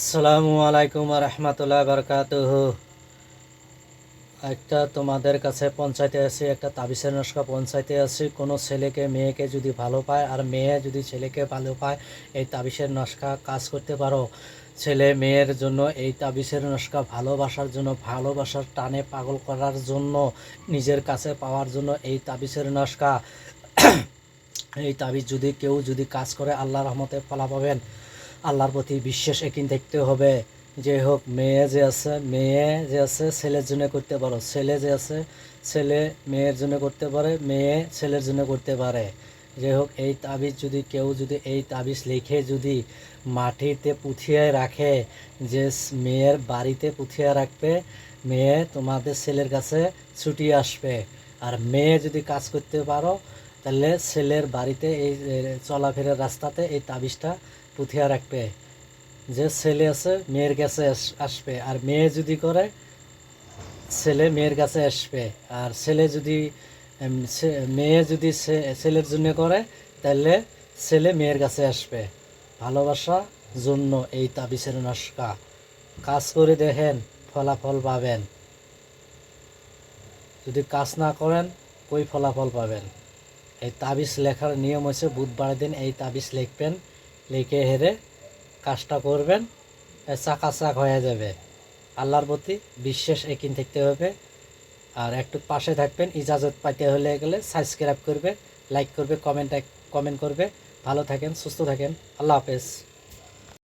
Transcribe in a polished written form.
আসসালামু আলাইকুম রহমতুল্লাহ বরকাতুহ। একটা তোমাদের কাছে পঞ্চায়েতে আছি, একটা তাবিজের নস্কা পঞ্চায়েতে আছি। কোনো ছেলেকে মেয়েকে যদি ভালো পায় আর মেয়ে যদি ছেলেকে ভালো পায়, এই তাবিজের নস্কা কাজ করতে পারো। ছেলে মেয়ের জন্য এই তাবিজের নস্কা ভালোবাসার জন্য, ভালোবাসার টানে পাগল করার জন্য, নিজের কাছে পাওয়ার জন্য এই তাবিজের নস্কা। এই তাবিজ যদি কেউ যদি কাজ করে আল্লাহর রহমতে ফলা পাবেন। আল্লাহর প্রতি বিশ্বাস একই দেখতে হবে। যে হোক, মেয়ে যে আছে ছেলের জন্য করতে পারো, ছেলে যে আছে ছেলে মেয়ের জন্য করতে পারে, মেয়ে ছেলের জন্য করতে পারে। যে হোক, এই তাবিজ যদি কেউ যদি এই তাবিজ লিখে যদি মাটিতে পুঁথিয়ে রাখে, যে মেয়ের বাড়িতে পুঁথিয়ে রাখবে, মেয়ে তোমাদের ছেলের কাছে ছুটি আসবে। আর মেয়ে যদি কাজ করতে পারো, তাহলে ছেলের বাড়িতে এই চলাফেরার রাস্তাতে এই তাবিজটা পুঁথিয়া রাখবে। যে ছেলে আছে মেয়ের কাছে আসবে, আর মেয়ে যদি করে ছেলে মেয়ের কাছে আসবে। আর ছেলে যদি মেয়ে যদি ছেলের জন্য করে, তাহলে ছেলে মেয়ের কাছে আসবে। ভালোবাসা জন্য এই তাবিজের নস্কা কাজ করে দেখেন, ফলাফল পাবেন। যদি কাজ না করেন, কই ফলাফল পাবেন? এই তাবিজ লেখার নিয়ম হচ্ছে, বুধবার দিন এই তাবিজ লিখবেন, লিখে হেরে কাজটা করবেন, চাকাচাক হয়ে যাবে। আল্লাহর প্রতি বিশ্বাস একই থাকতে হবে। আর একটু পাশে থাকবেন। ইজাজত পাইতে হলে গেলে সাবস্ক্রাইব করবে, লাইক করবে, কমেন্ট করবে। ভালো থাকেন, সুস্থ থাকেন। আল্লাহ হাফেজ।